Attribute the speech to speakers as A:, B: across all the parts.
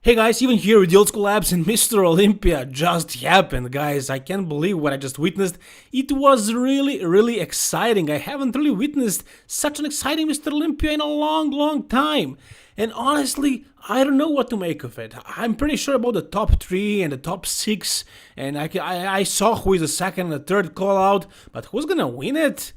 A: Hey guys, even here with the old school abs and Mr. Olympia just happened, guys. I can't believe what I just witnessed. It was really exciting. I haven't really witnessed such an exciting Mr. Olympia in a long time. And honestly, I don't know what to make of it. I'm pretty sure about the top 3 and the top 6, and I saw who is the second and the third call out, but who's gonna win it?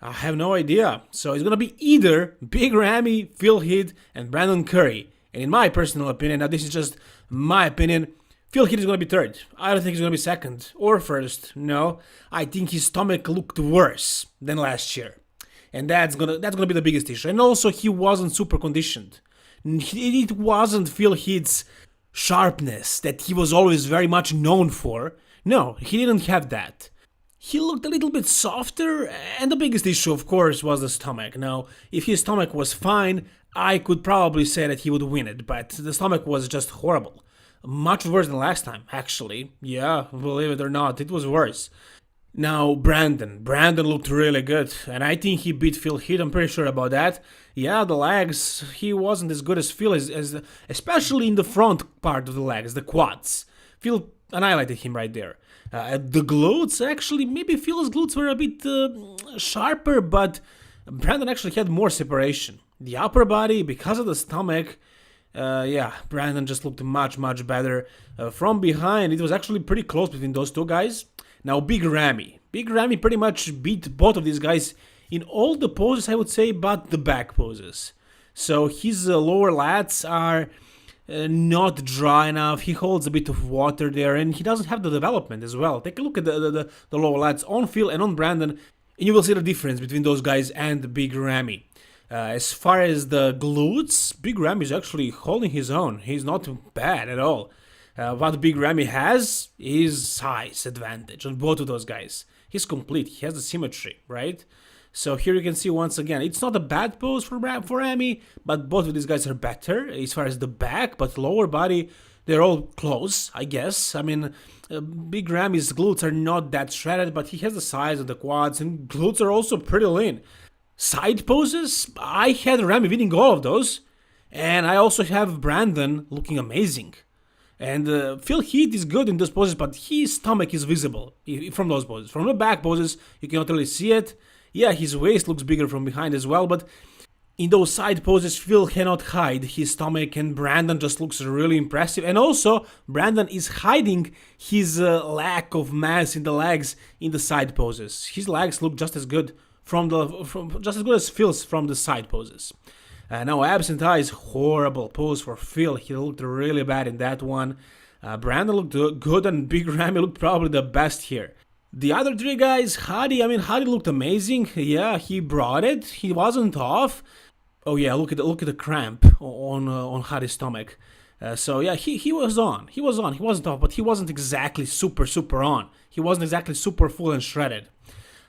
A: I have no idea. So it's gonna be either Big Ramy, Phil Heath, and Brandon Curry. And in my personal opinion, now this is just my opinion, Phil Heath is going to be third. I don't think he's going to be second or first. No, I think his stomach looked worse than last year. And that's gonna be the biggest issue. And also, he wasn't super conditioned. It wasn't Phil Heath's sharpness that he was always very much known for. No, he didn't have that. He looked a little bit softer, and the biggest issue, of course, was the stomach. Now, if his stomach was fine, I could probably say that he would win it, but the stomach was just horrible. Much worse than last time, actually. Yeah, believe it or not, it was worse. Now, Brandon looked really good, and I think he beat Phil Heath, I'm pretty sure about that. Yeah, the legs, he wasn't as good as Phil, especially in the front part of the legs, the quads. Phil annihilated him right there. The glutes, actually, maybe Phil's glutes were a bit sharper, but Brandon actually had more separation. The upper body, because of the stomach, Brandon just looked much better. From behind, it was actually pretty close between those two guys. Now, Big Ramy pretty much beat both of these guys in all the poses, I would say, but the back poses. So his lower lats are not dry enough. He holds a bit of water there, and he doesn't have the development as well. Take a look at the lower lats on Phil and on Brandon, and you will see the difference between those guys and Big Ramy. As far as the glutes, Big Ramy is actually holding his own. He's not bad at all. What Big Ramy has is size advantage on both of those guys. He's complete. He has the symmetry, right? So here you can see once again, it's not a bad pose for Ramy, but both of these guys are better as far as the back, but lower body, they're all close, I guess. I mean, Big Ramy's glutes are not that shredded, but he has the size of the quads, and glutes are also pretty lean. Side poses, I had Ramy winning all of those, and I also have Brandon looking amazing. And Phil Heath is good in those poses, but his stomach is visible from those poses. From the back poses, you cannot really see it. Yeah, his waist looks bigger from behind as well, but in those side poses, Phil cannot hide his stomach, and Brandon just looks really impressive. And also, Brandon is hiding his lack of mass in the legs in the side poses. His legs look just as good just as good as Phil's from the side poses. Now, abs and thighs, horrible pose for Phil. He looked really bad in that one. Brandon looked good, and Big Ramy looked probably the best here. The other three guys, Hadi looked amazing. Yeah, he brought it. He wasn't off. Oh yeah, look at the cramp on Hadi's stomach. So yeah, he was on. He wasn't off, but he wasn't exactly super on. He wasn't exactly super full and shredded.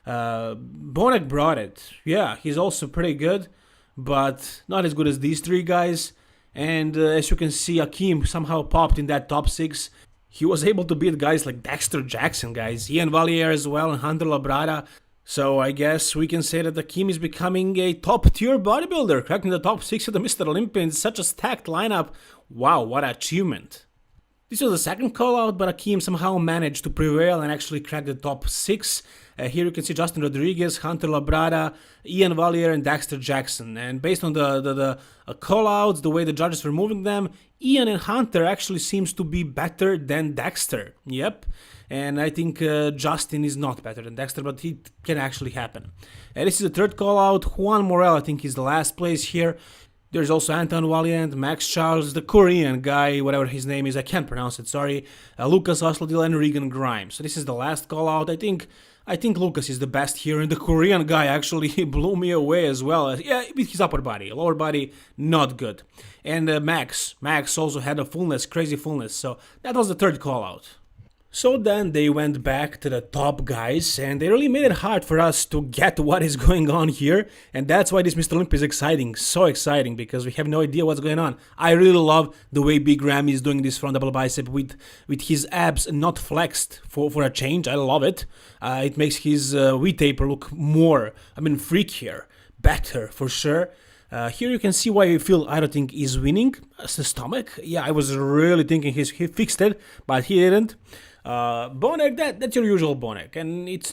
A: Bonek brought it. Yeah, he's also pretty good, but not as good as these three guys. And as you can see, Akeem somehow popped in that top 6. He was able to beat guys like Dexter Jackson, guys, Ian Valliere as well, and Hunter Labrada. So I guess we can say that Akeem is becoming a top-tier bodybuilder, cracking the top 6 of the Mr. Olympia in such a stacked lineup. Wow, what an achievement. This was the second call-out, but Akeem somehow managed to prevail and actually crack the top 6. Here you can see Justin Rodriguez, Hunter Labrada, Ian Valliere, and Dexter Jackson. And based on the call-outs, the way the judges were moving them, Ian and Hunter actually seems to be better than Dexter. Yep. And I think Justin is not better than Dexter, but it can actually happen. This is the third call-out. Juan Morel, I think, is the last place here. There's also Anton Valiant, Max Charles, the Korean guy, whatever his name is, I can't pronounce it, sorry. Lucas Osladil and Regan Grimes. So this is the last call-out. I think Lucas is the best here, and the Korean guy actually blew me away as well. Yeah, with his upper body. Lower body, not good. And Max also had a fullness, crazy fullness. So that was the third call-out. So then they went back to the top guys, and they really made it hard for us to get what is going on here. And that's why this Mr. Olympia is exciting, so exciting, because we have no idea what's going on. I really love the way Big Ramy is doing this front double bicep with his abs not flexed for a change. I love it. It makes his V-taper look more, freakier, better for sure. Here you can see why I feel I don't think he's winning. The stomach, yeah, I was really thinking he fixed it, but he didn't. Bonek, that's your usual Bonek, and it's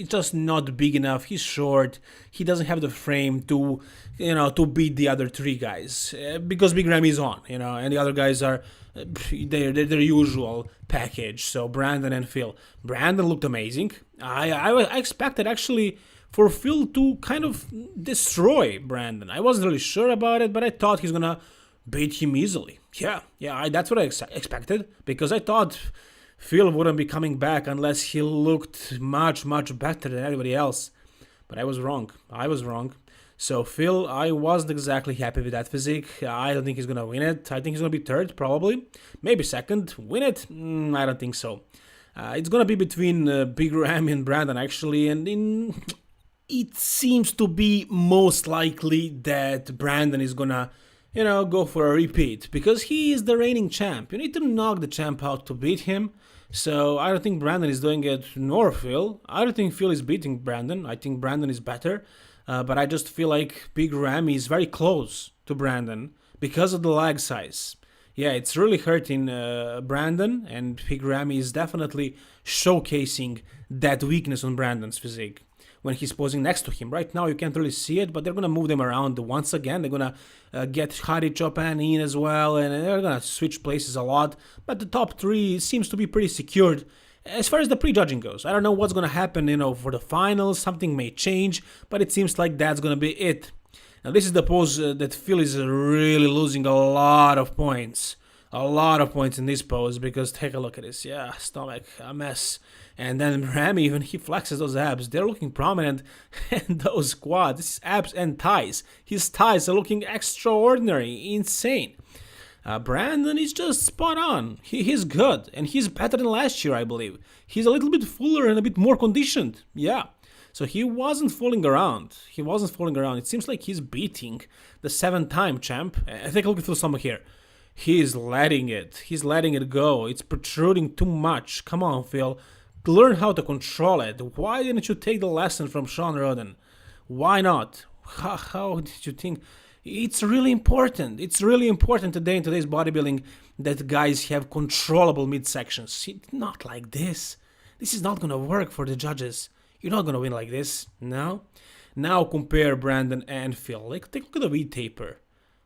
A: just not big enough. He's short. He doesn't have the frame to beat the other three guys because Big Ramy is on, and the other guys are they're their usual package. So Brandon and Phil. Brandon looked amazing. I expected actually for Phil to kind of destroy Brandon. I wasn't really sure about it, but I thought he's gonna beat him easily. Yeah, that's what I expected because I thought Phil wouldn't be coming back unless he looked much better than everybody else. But I was wrong. So Phil, I wasn't exactly happy with that physique. I don't think he's gonna win it. I think he's gonna be third, probably, maybe second. Win it? I don't think so. It's gonna be between Big Ramy and Brandon actually, and it seems to be most likely that Brandon is gonna, go for a repeat because he is the reigning champ. You need to knock the champ out to beat him. So I don't think Brandon is doing it, nor Phil. I don't think Phil is beating Brandon. I think Brandon is better. But I just feel like Big Ramy is very close to Brandon because of the leg size. Yeah, it's really hurting Brandon, and Big Ramy is definitely showcasing that weakness on Brandon's physique when he's posing next to him. Right now you can't really see it, but they're going to move them around once again. They're going to get Hadi Chopin in as well, and they're going to switch places a lot. But the top three seems to be pretty secured. As far as the prejudging goes, I don't know what's going to happen, for the finals. Something may change, but it seems like that's going to be it. Now this is the pose that Phil is really losing a lot of points. A lot of points in this pose because take a look at this. Yeah, stomach, a mess. And then Ramy, when he flexes those abs, they're looking prominent. And those quads, his abs and thighs. His thighs are looking extraordinary, insane. Brandon is just spot on. He's good, and he's better than last year, I believe. He's a little bit fuller and a bit more conditioned. Yeah. So he wasn't fooling around. It seems like he's beating the 7-time champ. Take a look at Phil's stomach here. He's letting it go. It's protruding too much. Come on, Phil. Learn how to control it. Why didn't you take the lesson from Sean Roden? Why not? How did you think? It's really important. It's really important today in today's bodybuilding that guys have controllable midsections. Not like this. This is not going to work for the judges. You're not going to win like this. No? Now compare Brandon and Phil. Like, take a look at the V-taper.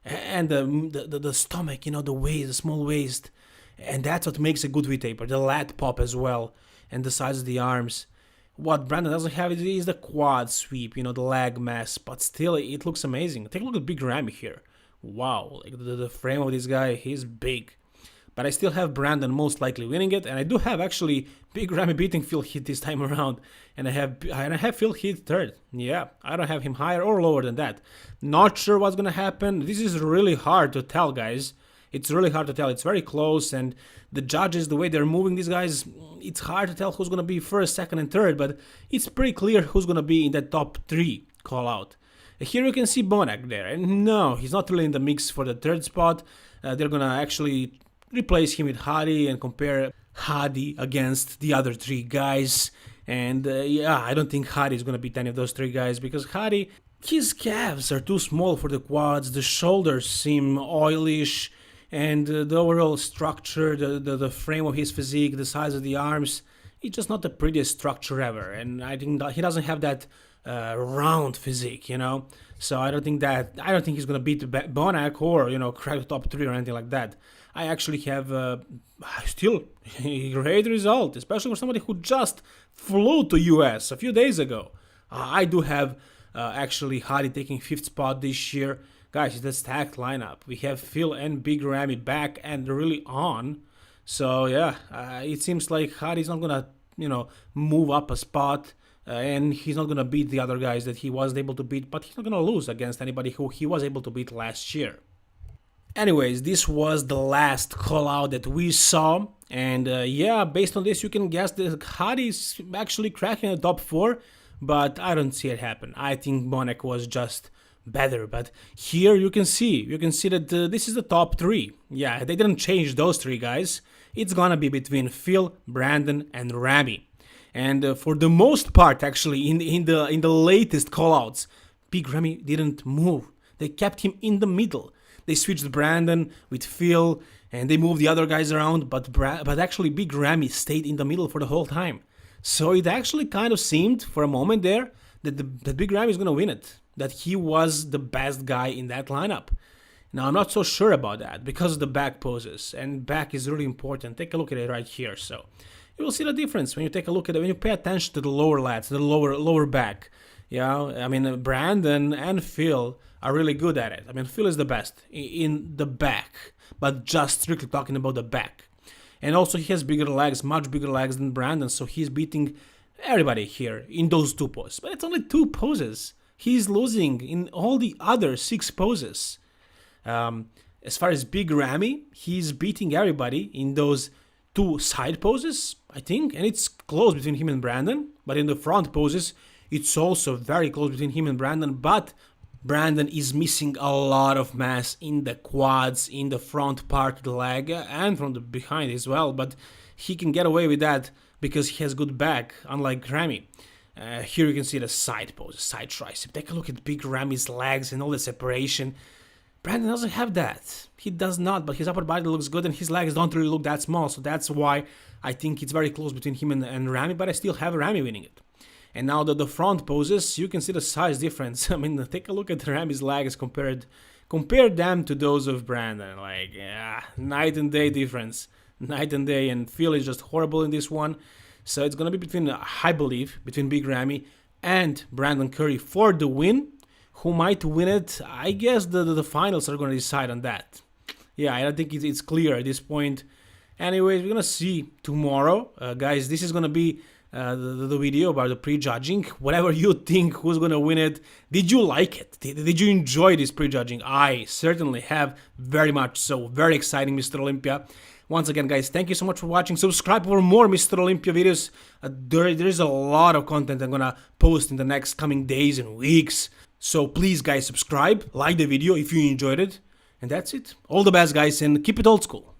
A: And the stomach, the waist, the small waist. And that's what makes a good V-taper. The lat pop as well. And the size of the arms. What Brandon doesn't have is the quad sweep, the leg mass. But still, it looks amazing. Take a look at Big Ramy here. Wow, like the frame of this guy, he's big. But I still have Brandon most likely winning it. And I do have actually Big Ramy beating Phil Heath this time around. And I have Phil Heath third. Yeah, I don't have him higher or lower than that. Not sure what's going to happen. This is really hard to tell, guys. It's really hard to tell. It's very close, and the judges, the way they're moving these guys, it's hard to tell who's going to be first, second, and third, but it's pretty clear who's going to be in that top 3 call-out. Here you can see Bonek there, and no, he's not really in the mix for the third spot. They're going to actually replace him with Hadi and compare Hadi against the other 3 guys. And yeah, I don't think Hadi is going to beat any of those 3 guys because Hadi, his calves are too small for the quads, the shoulders seem oilish, and the overall structure, the frame of his physique, the size of the arms, it's just not the prettiest structure ever. And I think that he doesn't have that round physique, So I don't think he's gonna beat Bonek or crack the top 3 or anything like that. I actually have still a great result, especially for somebody who just flew to US a few days ago. I do have actually Hadi taking 5th spot this year. Guys, it's a stacked lineup. We have Phil and Big Ramy back and really on. So yeah, it seems like Hadi's not gonna, move up a spot, and he's not gonna beat the other guys that he wasn't able to beat. But he's not gonna lose against anybody who he was able to beat last year. Anyways, this was the last call out that we saw, and yeah, based on this, you can guess that Hadi's actually cracking the top 4, but I don't see it happen. I think Bonek was just better, but here you can see that this is the top 3. Yeah, they didn't change those 3 guys. It's gonna be between Phil, Brandon, and Ramy. And for the most part, actually, in the latest callouts, Big Ramy didn't move. They kept him in the middle. They switched Brandon with Phil, and they moved the other guys around, but actually Big Ramy stayed in the middle for the whole time. So it actually kind of seemed for a moment there that Big Ramy is going to win it, that he was the best guy in that lineup. Now I'm not so sure about that because of the back poses, and back is really important. Take a look at it right here. So you will see the difference when you take a look at it, when you pay attention to the lower lats, the lower back. Yeah, I mean Brandon and Phil are really good at it. I mean Phil is the best in the back, but just strictly talking about the back. And also he has bigger legs, much bigger legs than Brandon, so he's beating everybody here in those 2 poses. But it's only 2 poses. He's losing in all the other 6 poses. As far as Big Ramy, he's beating everybody in those 2 side poses, I think, and it's close between him and Brandon. But in the front poses, it's also very close between him and Brandon, but Brandon is missing a lot of mass in the quads, in the front part of the leg, and from the behind as well, but he can get away with that because he has good back, unlike Ramy. Here you can see the side pose, side tricep. Take a look at Big Ramy's legs and all the separation. Brandon doesn't have that. He does not, but his upper body looks good and his legs don't really look that small, so that's why I think it's very close between him and Ramy, but I still have Ramy winning it. And now the front poses, you can see the size difference. I mean, take a look at Ramy's legs compare them to those of Brandon. Like, yeah, night and day difference. Night and day, and Phil is just horrible in this one. So it's going to be between, I believe, between Big Ramy and Brandon Curry for the win. Who might win it? I guess the finals are going to decide on that. Yeah, I don't think it's clear at this point. Anyways, we're going to see tomorrow. Guys, this is going to be the video about the prejudging. Whatever you think, who's going to win it. Did you like it? Did you enjoy this prejudging? I certainly have, very much so. Very exciting, Mr. Olympia. Once again, guys, thank you so much for watching. Subscribe for more Mr. Olympia videos. There is a lot of content I'm going to post in the next coming days and weeks. So please, guys, subscribe, like the video if you enjoyed it. And that's it. All the best, guys, and keep it old school.